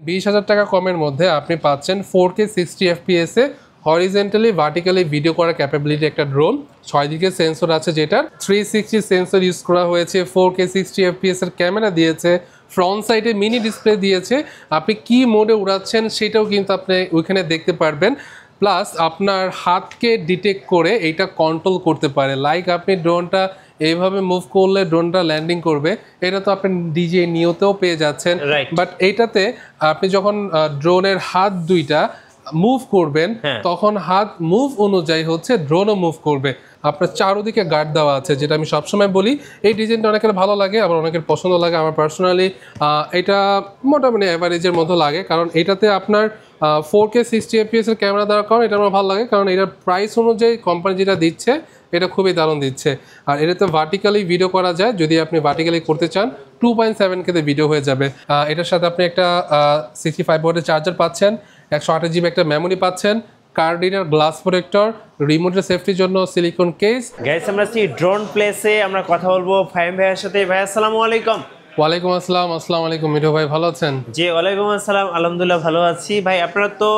20,000 টাকা কমের মধ্যে আপনি পাচ্ছেন 4K 60 FPS এ হরিজন্টালি ভার্টিক্যালি ভিডিও করার ক্যাপাবিলিটি একটা ড্রোন। 6 দিকে সেন্সর আছে, যেটার 360 সেন্সর ইউজ করা হয়েছে। 4K 60 FPS এর ক্যামেরা দিয়েছে, ফ্রন্ট সাইডে মিনি ডিসপ্লে দিয়েছে। আপনি কি মোডে উড়াচ্ছেন সেটাও কিন্তু আপনি ওইখানে দেখতে পারবেন। প্লাস আপনার হাতকে ডিটেক্ট করে এইটা কন্ট্রোল করতে পারে। লাইক আপনি ড্রোনটা এইভাবে মুভ করলে ড্রোনটা ল্যান্ডিং করবে, এটা তো আপনি ডিজে নিওতেও পেয়ে যাচ্ছেন। বাট এইটাতে আপনি যখন ড্রোনের হাত দুইটা মুভ করবেন তখন হাত মুভ অনুযায়ী হচ্ছে ড্রোনও মুভ করবে। আপনার চারোদিকে গার্ড দেওয়া আছে, যেটা আমি সবসময় বলি এই ডিজাইনটা অনেকের ভালো লাগে, আবার অনেকের পছন্দ লাগে। আমার পার্সোনালি এটা মোটামুটি অ্যাভারেজের মতো লাগে, কারণ এটাতে আপনার 4K 60 FPS এর ক্যামেরা দেওয়ার কারণে এটা আমার ভালো লাগে, কারণ এটার প্রাইস অনুযায়ী কোম্পানি যেটা দিচ্ছে এটা খুবই দারুণ দিচ্ছে। আর এটাতে ভার্টিক্যালি ভিডিও করা যায়, যদি আপনি ভার্টিক্যালি করতে চান 2.7K তে ভিডিও হয়ে যাবে। এটার সাথে আপনি একটা 65 ওয়াটের চার্জার পাচ্ছেন, 128 GB একটা মেমোরি পাচ্ছেন, কার্ড রিডার, গ্লাস প্রোটেক্টর, রিমোটের সেফটির জন্য সিলিকন কেস। গাইস আমরা আছি ড্রোন প্লেসে, আমরা কথা বলবো ফাহিম ভাইয়ের সাথে। ভাই আসসালামু আলাইকুম। ওয়ালাইকুম আসসালাম। আসসালামু আলাইকুম মিঠু ভাই, ভালো আছেন? জি ওয়ালাইকুম আসসালাম, আলহামদুলিল্লাহ ভালো আছি। ভাই আপনারা তো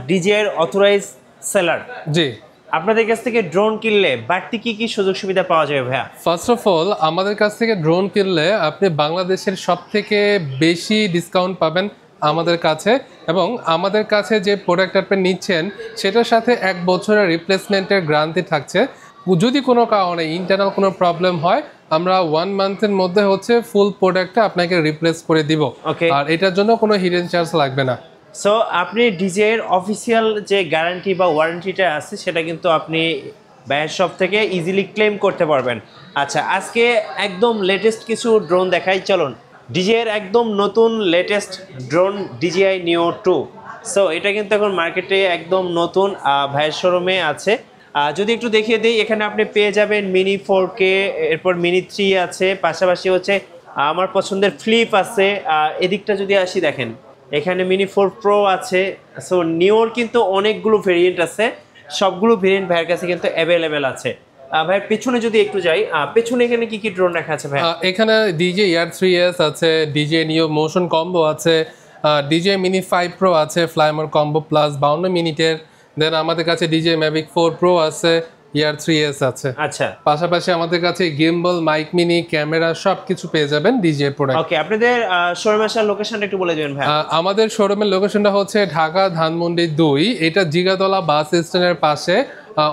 ডিজে এর অথরাইজ সেলার, জি। আপনাদের কাছ থেকে ড্রোন কিনলে বাড়তি কি কি সুযোগ সুবিধা পাওয়া যাবে ভাইয়া? ফার্স্ট অফ অল আমাদের কাছ থেকে ড্রোন কিনলে আপনি বাংলাদেশের সবথেকে বেশি ডিসকাউন্ট পাবেন আমাদের কাছে, এবং আমাদের কাছে যে প্রোডাক্ট আপনি নিচ্ছেন সেটার সাথে 1 বছরের রিপ্লেসমেন্টের গ্যারান্টি থাকছে। যদি কোনো কারণে ইন্টারনাল কোনো প্রবলেম হয় আমরা 1 মান্থের মধ্যে হচ্ছে ফুল প্রোডাক্টটা আপনাকে রিপ্লেস করে দিব। আর এটার জন্য কোনো হিডেন চার্জ লাগবে না। সো আপনি ডিজে এর অফিসিয়াল যে গ্যারান্টি বা ওয়ারেন্টিটা আছে সেটা কিন্তু আপনি ভাইয়ের শপ থেকে ইজিলি ক্লেম করতে পারবেন। আচ্ছা, আজকে একদম লেটেস্ট কিছু ড্রোন দেখাই, চলুন। ডিজে এর একদম নতুন latest drone DJI Neo 2। So এটা কিন্তু এখন মার্কেটে একদম নতুন, ভাইয়ের শোরুমে আছে। যদি একটু দেখিয়ে দিই, এখানে আপনি পেয়ে যাবেন মিনি 4K, এরপর মিনি 3 আছে, পাশাপাশি হচ্ছে আমার পছন্দের ফ্লিপ আছে। এদিকটা যদি আসি দেখেন, এখানে মিনি 4 Pro আছে। সো নিওর কিন্তু অনেকগুলো ভেরিয়েন্ট আছে, সবগুলো ভেরিয়েন্ট ভাইয়ের কাছে কিন্তু অ্যাভেলেবেল আছে। ভাই পেছনে যদি একটু যাই, পেছনে এখানে কি কি ড্রোন রাখা আছে ভাই? এখানে DJI Air 3s আছে, DJI Neo মোশন কম্বো আছে, DJI Mini 5 Pro আছে, ফ্লাইমোর কম্বো প্লাস 52 মিনিটের। দেন আমাদের কাছে DJI Mavic 4 Pro আছে, Air 3s আছে। আচ্ছা, পাশাপাশি আমাদের কাছে গিম্বল, মাইক মিনি, ক্যামেরা সবকিছু পেয়ে যাবেন DJI প্রোডাক্ট। ওকে, আপনাদের শোরুমের লোকেশনটা একটু বলে দিবেন ভাই। আমাদের শোরুমের লোকেশনটা হচ্ছে ঢাকা ধানমন্ডি 2, এটা জিগাতলা বাস স্ট্যান্ডের পাশে।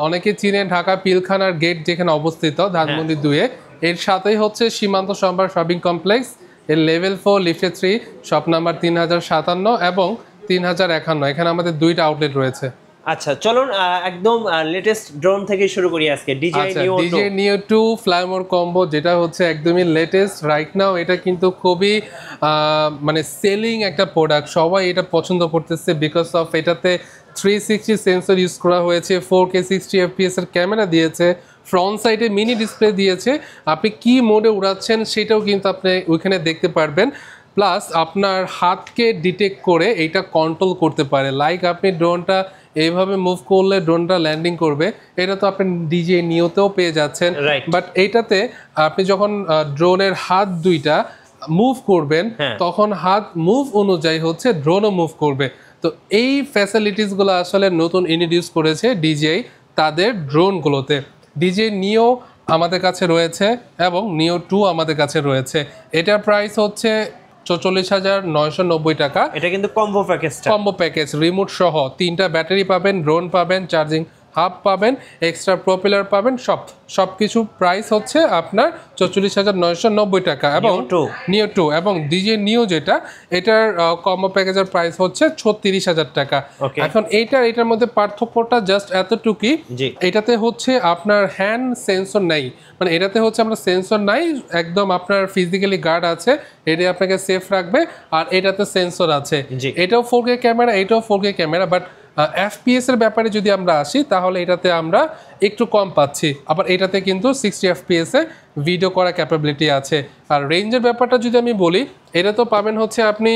অনেকে চিনেন ঢাকা পিলখানার গেট যেখানে অবস্থিত ধানমন্ডি 2 এ, এর সাথেই হচ্ছে সীমান্ত সম্ভার শপিং কমপ্লেক্স, এর লেভেল 4 লিফটে 3, শপ নাম্বার 3057 এবং 3051। এখানে আমাদের 2টা আউটলেট রয়েছে। আচ্ছা চলুন একদম লেটেস্ট ড্রোন থেকে শুরু করি আজকে। DJI Neo 2 ফ্লাইমোর কম্বো, যেটা হচ্ছে একদমই লেটেস্ট রাইট নাও। এটা কিন্তু খুবই মানে সেলিং একটা প্রোডাক্ট, সবাই এটা পছন্দ করতেছে বিকজ অফ এটাতে 360 সেন্সর ইউজ করা হয়েছে, 4K 60 FPS এর ক্যামেরা দিয়েছে, ফ্রন্ট সাইডে মিনি ডিসপ্লে দিয়েছে। আপনি কি মোডে উড়াচ্ছেন সেটাও কিন্তু আপনি ওইখানে দেখতে পারবেন। প্লাস আপনার হাতকে ডিটেক্ট করে এইটা কন্ট্রোল করতে পারে। লাইক আপনি ড্রোনটা এইভাবে মুভ করলে ড্রোনটা ল্যান্ডিং করবে, এটা তো আপনি ডিজে নিওতেও পেয়ে যাচ্ছেন। বাট এইটাতে আপনি যখন ড্রোনের হাত দুইটা মুভ করবেন তখন হাত মুভ অনুযায়ী হচ্ছে ড্রোনও মুভ করবে। তো এই ফ্যাসিলিটিসগুলো আসলে নতুন ইন্ট্রোডিউস করেছে DJI তাদের ড্রোনগুলোতে। DJI Neo আমাদের কাছে রয়েছে এবং Neo 2 আমাদের কাছে রয়েছে। এটার প্রাইস হচ্ছে 44,990 টাকা। এটা কিন্তু কম্বো প্যাকেজ, রিমোট সহ 3টা ব্যাটারি পাবেন, ড্রোন পাবেন, চার্জিং হাব পাবেন, এক্সট্রা প্রপেলার পাবেন, সবকিছু প্রাইস হচ্ছে আপনার 44,990 টাকা। এবং Neo 2 এবং DJI Neo যেটা, এটার কম্বো প্যাকেজের প্রাইস হচ্ছে 36,000 টাকা। এখন এটার মধ্যে পার্থক্যটা জাস্ট এতটুকুই, এটাতে হচ্ছে আপনার হ্যান্ড সেন্সর নাই, মানে এটাতে হচ্ছে আমরা সেন্সর নাই, একদম আপনার ফিজিক্যালি গার্ড আছে, এটা আপনাকে সেফ রাখবে। আর এটাতে সেন্সর আছে, এটাও 4K ক্যামেরা, এটাও 4K ক্যামেরা। বাট FPS এর ব্যাপারে যদি আমরা আসি তাহলে এটাতে আমরা একটু কম পাচ্ছি, আবার এটাতে কিন্তু 60 FPS এ ভিডিও করা ক্যাপাবিলিটি আছে। আর রেঞ্জের ব্যাপারটা যদি আমি বলি, এটা তো পাবেন হচ্ছে আপনি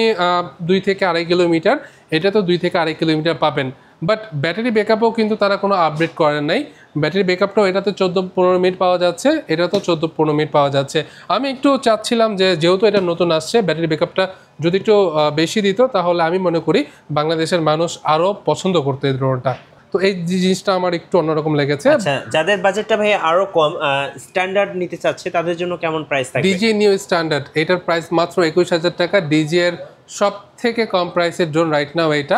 2 থেকে 2.5 কিলোমিটার, এটা তো 2 থেকে 2.5 কিলোমিটার পাবেন। বাট ব্যাটারি ব্যাকআপও কিন্তু তারা কোনো আপডেট করেন নাই। ব্যাটারি ব্যাকআপটাও এটাতে 14-15 মিনিট পাওয়া যাচ্ছে, এটাতেও 14-15 মিনিট পাওয়া যাচ্ছে। আমি একটু চাচ্ছিলাম যে যেহেতু এটা নতুন আসছে, ব্যাটারি ব্যাকআপটা যদি একটু বেশি দিত তাহলে আমি মনে করি বাংলাদেশের মানুষ আরও পছন্দ করতো এই ড্রোনটা। তো এই জিনিসটা আমার একটু অন্যরকম লেগেছে। আচ্ছা, যাদের বাজেটটা ভাই আরো কম, স্ট্যান্ডার্ড নিতে চাচ্ছে তাদের জন্য কেমন প্রাইস থাকবে? ডিজে নিউ স্ট্যান্ডার্ড, এটার প্রাইস মাত্র 21,000 টাকা। ডিজে এর সব থেকে কম প্রাইসের ড্রোন রাইট নাও এটা।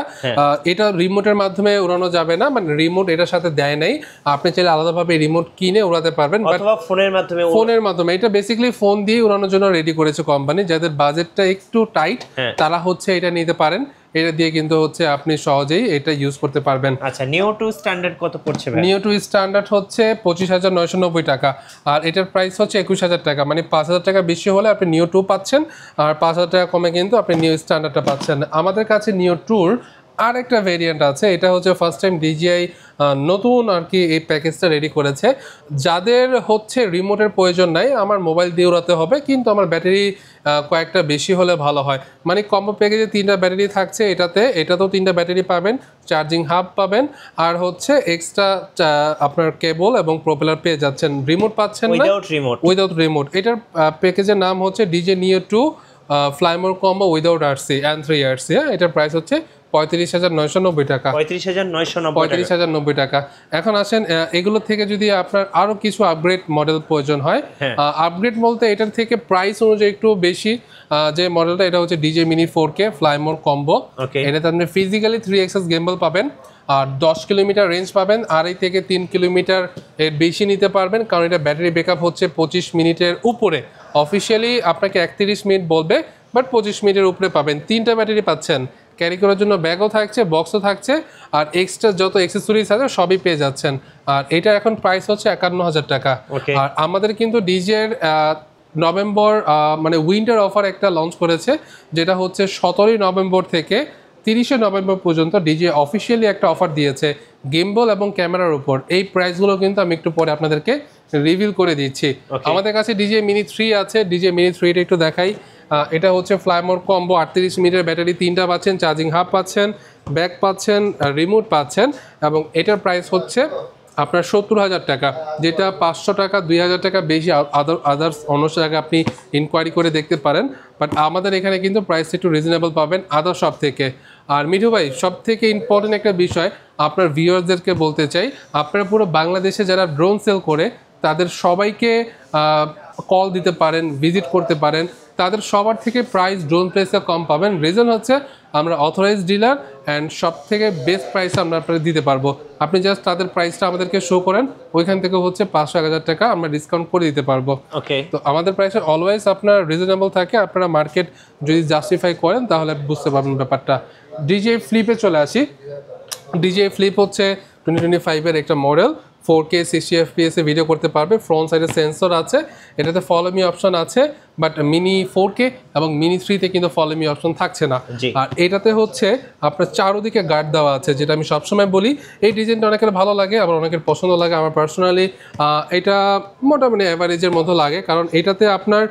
এটা রিমোটের মাধ্যমে উড়ানো যাবে না, মানে রিমোট এটার সাথে দেয় নাই, আপনি চাইলে আলাদাভাবে রিমোট কিনে উড়াতে পারবেন, অথবা ফোনের মাধ্যমে। ফোনের মাধ্যমে এটা বেসিক্যালি ফোন দিয়ে উড়ানোর জন্য রেডি করেছে কোম্পানি। যাদের বাজেটটা একটু টাইট তারা হচ্ছে এটা নিতে পারেন, এটা দিয়ে কিন্তু হচ্ছে আপনি সহজেই এটা ইউজ করতে পারবেন। আচ্ছা, নিও 2 স্ট্যান্ডার্ড কত পড়ছে ভাই? নিও 2 স্ট্যান্ডার্ড হচ্ছে 25,990 টাকা, আর এটার প্রাইস হচ্ছে 21,000 টাকা। মানে 5,000 টাকা বেশি হলে আপনি নিও 2 পাচ্ছেন, আর 5,000 টাকা কমে কিন্তু আপনি নিও স্ট্যান্ডার্ডটা পাচ্ছেন। আমাদের কাছে নিও 2-র আর একটা ভেরিয়েন্ট আছে, এটা হচ্ছে ফার্স্ট টাইম ডিজিআই নতুন আর কি এই প্যাকেজটা রেডি করেছে। যাদের হচ্ছে রিমোটের প্রয়োজন নাই, আমার মোবাইল দিয়ে উড়াতে হবে কিন্তু আমার ব্যাটারি কয়েকটা বেশি হলে ভালো হয়, মানে কম্বো প্যাকেজে 3টা ব্যাটারি থাকছে, এটাতেও 3টা ব্যাটারি পাবেন, চার্জিং হাব পাবেন, আর হচ্ছে এক্সট্রা আপনার কেবল এবং প্রপেলার পেয়ে যাচ্ছেন। রিমোট পাচ্ছেন না, উইদাউট রিমোট। এটার প্যাকেজের নাম হচ্ছে ডিজে নিও 2 Fly More combo without RC and 3 RC. এটার প্রাইস হচ্ছে 35,990 টাকা। 35,990 টাকা। এখন আসেন এগুলো থেকে যদি আপনার আরো কিছু আপগ্রেড মডেল প্রয়োজন হয়, আপগ্রেড বলতে এটার থেকে প্রাইস অনুযায়ী একটু বেশি যে মডেলটা, এটা হচ্ছে DJ mini 4K Fly More combo. এটাতে আপনি ফিজিক্যালি 3 এক্সেস গেম্বল পাবেন, আর 10 কিলোমিটার রেঞ্জ পাবেন, 2.5 থেকে 3 কিলোমিটার এর বেশি নিতে পারবেন, কারণ এটা ব্যাটারি ব্যাকআপ হচ্ছে 25 মিনিটের উপরে। অফিসিয়ালি আপনাকে 31 মিনিট বলবে, বাট 25 মিনিটের উপরে পাবেন। 3টা ব্যাটারি পাচ্ছেন, ক্যারি করার জন্য ব্যাগও থাকছে, বক্সও থাকছে, আর এক্সট্রা যত অ্যাক্সেসরিজ আছে সবই পেয়ে যাচ্ছেন। আর এটা এখন প্রাইস হচ্ছে 51,000 টাকা। আর আমাদের কিন্তু ডিজের নভেম্বর মানে উইন্টার অফার একটা লঞ্চ করেছে, যেটা হচ্ছে 17ই নভেম্বর থেকে 30শে নভেম্বর পর্যন্ত ডিজে অফিসিয়ালি একটা অফার দিয়েছে গেমবল এবং ক্যামেরার উপর। এই প্রাইসগুলো কিন্তু আমি একটু পরে আপনাদেরকে রিভিল করে দিচ্ছি। আমাদের কাছে ডিজে মিনি 3 আছে, ডিজে মিনি 3টা একটু দেখাই। এটা হচ্ছে ফ্লাইমোর কম্বো, 38 মিনিটের ব্যাটারি 3টা পাচ্ছেন, চার্জিং হাব পাচ্ছেন, ব্যাগ পাচ্ছেন, রিমোট পাচ্ছেন, এবং এটার প্রাইস হচ্ছে আপনার 70,000 টাকা, যেটা 500 টাকা 2,000 টাকা বেশি আদার্স অন্য জায়গায় আপনি ইনকোয়ারি করে দেখতে পারেন, বাট আমাদের এখানে কিন্তু প্রাইস একটু রিজনেবল পাবেন আদার শপ থেকে। আর মিঠু ভাই, সব থেকে ইম্পর্টেন্ট একটা বিষয় আপনার ভিউয়ারদেরকে বলতে চাই, আপনারা পুরো বাংলাদেশে যারা ড্রোন সেল করে তাদের সবাইকে কল দিতে পারেন, ভিজিট করতে পারেন, তাদের সবার থেকে প্রাইস ড্রোন প্রাইসে কম পাবেন। রিজন হচ্ছে আমরা অথরাইজড ডিলার অ্যান্ড সব থেকে বেস্ট প্রাইস আমরা আপনাদের দিতে পারবো। আপনি জাস্ট তাদের প্রাইসটা আমাদেরকে শো করেন, ওইখান থেকে হচ্ছে 500-1,000 টাকা আমরা ডিসকাউন্ট করে দিতে পারবো। তো আমাদের প্রাইসে অলওয়েজ আপনার রিজনেবল থাকে, আপনারা মার্কেট যদি জাস্টিফাই করেন তাহলে বুঝতে পারবেন ব্যাপারটা। ডিজে ফ্লিপে চলে আসি। ডিজে ফ্লিপ হচ্ছে 2025-এর একটা মডেল, 4K 60 FPS এ ভিডিও করতে পারবে, ফ্রন্ট সাইডে সেন্সর আছে, এটাতে ফলো মি অপশন আছে, বাট মিনি 4K এবং মিনি 3-তে কিন্তু ফলো মি অপশন থাকছে না। আর এটাতে হচ্ছে আপনার চারোদিকে গার্ড দেওয়া আছে, যেটা আমি সবসময় বলি এই ডিজাইনটা অনেকের ভালো লাগে, আবার অনেকের পছন্দ লাগে। আমার পার্সোনালি এটা মোটামুটি অ্যাভারেজের মতো লাগে, কারণ এটাতে আপনার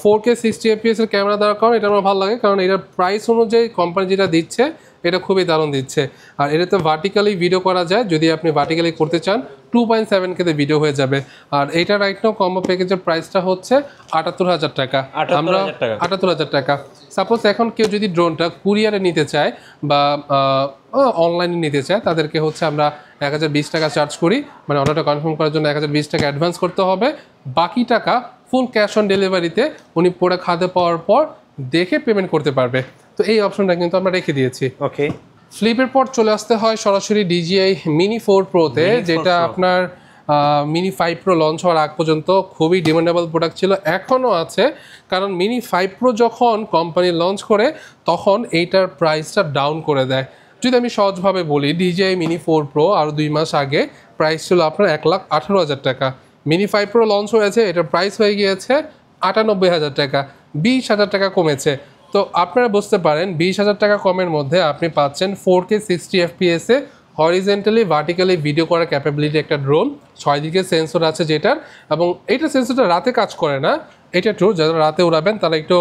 4K 60 FPS এর ক্যামেরা দেওয়ার কারণে এটা আমার ভালো লাগে, কারণ এটার প্রাইস অনুযায়ী কোম্পানি যেটা দিচ্ছে এটা খুবই দারুণ দিচ্ছে। আর এটাতে ভার্টিক্যালি ভিডিও করা যায়, যদি আপনি ভার্টিক্যালি করতে চান 2.7K তে ভিডিও হয়ে যাবে। আর এটা রাইট নাও কম্বো প্যাকেজের প্রাইসটা হচ্ছে 78,000 টাকা। আমরা 78,000 টাকা। সাপোজ এখন কেউ যদি ড্রোনটা কুরিয়ারে নিতে চায় বা অনলাইনে নিতে চায়, তাদেরকে হচ্ছে আমরা 1,020 টাকা চার্জ করি, মানে অর্ডারটা কনফার্ম করার জন্য 1,020 টাকা অ্যাডভান্স করতে হবে, বাকি টাকা ফুল ক্যাশ অন ডেলিভারিতে উনি প্রোডাক্ট হাতে পাওয়ার পর দেখে পেমেন্ট করতে পারবে। তো এই অপশনটা কিন্তু আমরা রেখে দিয়েছি। ফ্লিপের পর চলে আসতে হয় সরাসরি ডিজিআই মিনি 4 প্রোতে, যেটা আপনার মিনি 5 প্রো লঞ্চ হওয়ার আগ পর্যন্ত খুবই ডিমান্ডেবল প্রোডাক্ট ছিল, এখনও আছে। কারণ মিনি 5 প্রো যখন কোম্পানি লঞ্চ করে তখন এইটার প্রাইসটা ডাউন করে দেয়। যদি আমি সহজভাবে বলি, ডিজিআই মিনি 4 প্রো আরও 2 মাস আগে প্রাইস ছিল আপনার 1,18,000 টাকা। মিনি 5 প্রো লঞ্চ হয়েছে, এটার প্রাইস হয়ে গিয়েছে 98,000 টাকা, 20,000 টাকা কমেছে। তো আপনারা বুঝতে পারেন 20,000 টাকা কমের মধ্যে আপনি পাচ্ছেন 4K 60 FPS এ হরিজেন্টালি ভার্টিক্যালি ভিডিও করার ক্যাপাবিলিটি একটা ড্রোন, 6 দিকে সেন্সর আছে যেটার, এবং এইটা সেন্সরটা রাতে কাজ করে না, এটা ট্রু, যারা রাতে উড়াবেন তারা একটু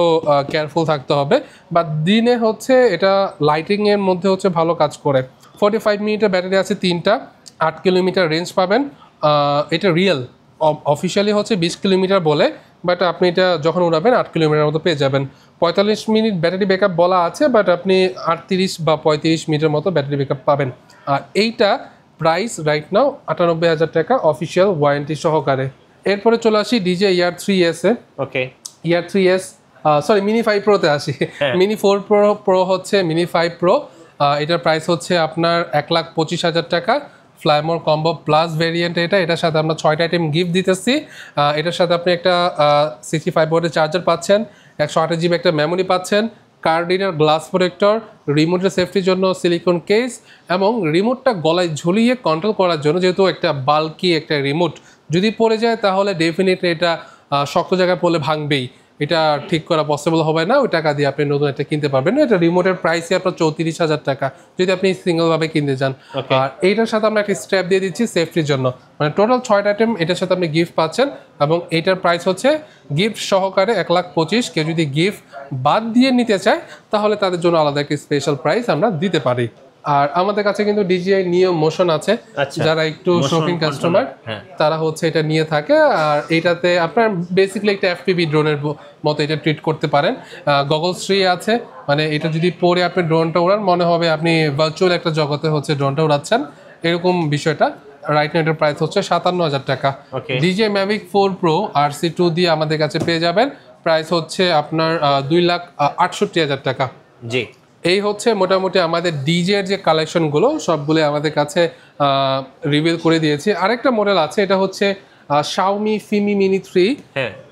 কেয়ারফুল থাকতে হবে, বা দিনে হচ্ছে এটা লাইটিংয়ের মধ্যে হচ্ছে ভালো কাজ করে। 45 মিনিটের ব্যাটারি আছে 3টা, 8 কিলোমিটার রেঞ্জ পাবেন, এটা রিয়েল অফিসিয়ালি হচ্ছে 20 কিলোমিটার বলে, বাট আপনি এটা যখন উড়াবেন 8 কিলোমিটার মতো পেয়ে যাবেন। 45 মিনিট ব্যাটারি ব্যাকআপ বলা আছে, বাট আপনি 38 বা 35 মিনিটের মতো ব্যাটারি ব্যাকআপ পাবেন। আর এইটা প্রাইস রাইট নাও 98,000 টাকা অফিসিয়াল ওয়ারেন্টি সহকারে। এরপরে চলে আসি ডিজে ইয়ার 3S এ। ওকে, ইয়ার 3S সরি মিনি 5 প্রোতে আসি। মিনি 4 প্রো হচ্ছে মিনি 5 প্রো, এটার প্রাইস হচ্ছে আপনার 1,25,000 টাকা। ফ্লাইমোর কম্বো প্লাস ভেরিয়েন্ট এটার সাথে আমরা 6টা আইটেম গিফট দিতেছি। এটার সাথে আপনি একটা 65 ওয়াটের চার্জার পাচ্ছেন, 128 জিবি একটা মেমোরি পাচ্ছেন, কার্ড রিডার, গ্লাস প্রোটেক্টর, রিমোটের সেফটির জন্য সিলিকন কেস, এবং রিমোটটা গলায় ঝুলিয়ে কন্ট্রোল করার জন্য, যেহেতু একটা বাল্কি একটা রিমোট, যদি পড়ে যায় তাহলে ডেফিনেটলি এটা শক্ত জায়গায় পড়লে ভাঙবেই, এটা ঠিক করা পসিবল হবে না। ওই টাকা দিয়ে আপনি নতুন একটা কিনতে পারবেন না। এটা রিমোটের প্রাইসই আপনার 34,000 টাকা যদি আপনি সিঙ্গেলভাবে কিনতে চান। আর এইটার সাথে আমরা একটা স্ট্র্যাপ দিয়ে দিচ্ছি সেফটির জন্য, মানে টোটাল 6টা আইটেম এটার সাথে আপনি গিফট পাচ্ছেন, এবং এইটার প্রাইস হচ্ছে গিফট সহকারে 1,25,000। কেউ যদি গিফট বাদ দিয়ে নিতে চায় তাহলে তাদের জন্য আলাদা একটা স্পেশাল প্রাইস আমরা দিতে পারি। আর আমাদের কাছে কিন্তু DJI নিও মোশন আছে, যারা একটু শৌখিন কাস্টমার তারা হচ্ছে এটা নিয়ে থাকে। আর এটাতে আপনার বেসিক্যালি একটা FPV ড্রোনের মতো এটা ট্রিট করতে পারেন। গগলস 3 আছে, মানে এটা যদি পরে আপনি ড্রোনটা উড়ান মনে হবে আপনি ভার্চুয়াল একটা জগতে হচ্ছে ড্রোনটা উড়াচ্ছেন, এরকম বিষয়টা। রাইট নাও এটার প্রাইস হচ্ছে 57,000 টাকা। DJI Mavic 4 Pro RC2 দিয়ে আমাদের কাছে পেয়ে যাবেন, প্রাইস হচ্ছে আপনার 2,68,000 টাকা। জি, এই হচ্ছে মোটামুটি আমাদের ডিজের যে কালেকশনগুলো সবগুলো আমাদের কাছে রিভিল করে দিয়েছি। আরেকটা মডেল আছে, এটা হচ্ছে Xiaomi Fimi Mini 3।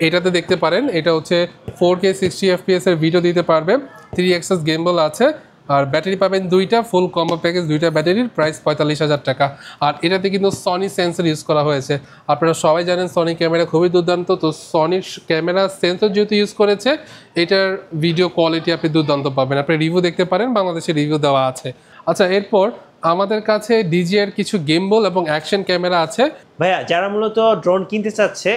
এটাতে দেখতে পারেন এটা হচ্ছে 4K 60 FPS এর ভিডিও দিতে পারবে, 3 অ্যাক্সেস গেমবল আছে, আর ব্যাটারি পাবেন 2টা, ফুল কম্বো প্যাকেজ 2টা ব্যাটারির, প্রাইস 45,000 টাকা। আর এটাতে কিন্তু সনি সেন্সর ইউজ করা হয়েছে। আপনারা সবাই জানেন সনি ক্যামেরা খুবই দুর্দান্ত, তো সনির ক্যামেরা সেন্সর যেহেতু ইউজ করেছে এটার ভিডিও কোয়ালিটি আপনি দুর্দান্ত পাবেন। আপনি রিভিউ দেখতে পারেন, বাংলাদেশে রিভিউ দেওয়া আছে। আচ্ছা, এরপর আমাদের কাছে DJI-এর কিছু গেমবল এবং অ্যাকশন ক্যামেরা আছে। ভাইয়া যারা মূলত ড্রোন কিনতে চাচ্ছে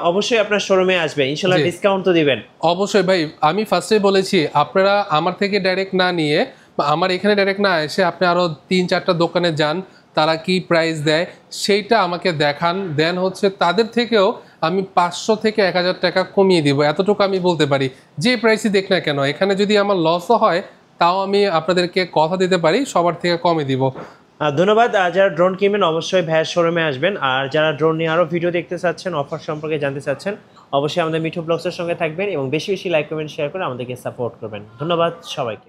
অবশ্যই আপনার শোরুমে আসবে, ইনশাআল্লাহ ডিসকাউন্ট তো দিবেন। অবশ্যই ভাই, আমি ফার্স্টেই বলেছি আপনারা আমার থেকে ডাইরেক্ট না নিয়ে বা আমার এখানে ডাইরেক্ট না এসে আপনি আরও 3-4টা দোকানে যান, তারা কি প্রাইস দেয় সেইটা আমাকে দেখান, দেন হচ্ছে তাদের থেকেও আমি 500 থেকে 1,000 টাকা কমিয়ে দিব, এতটুকু আমি বলতে পারি। যে প্রাইসই দেখ না কেন, এখানে যদি আমার লসও হয় তাও আমি আপনাদেরকে কথা দিতে পারি সবার থেকে কমে দিব। ধন্যবাদ। যারা ড্রোন কিনবেন অবশ্যই ভাইয়ের শোরুমে আসবেন, আর যারা ড্রোন নিয়ে আরও ভিডিও দেখতে চাচ্ছেন, অফার সম্পর্কে জানতে চাচ্ছেন, অবশ্যই আমাদের মিঠু ব্লগসের সঙ্গে থাকবেন এবং বেশি বেশি লাইক কমেন্ট শেয়ার করে আমাদেরকে সাপোর্ট করবেন। ধন্যবাদ সবাইকে।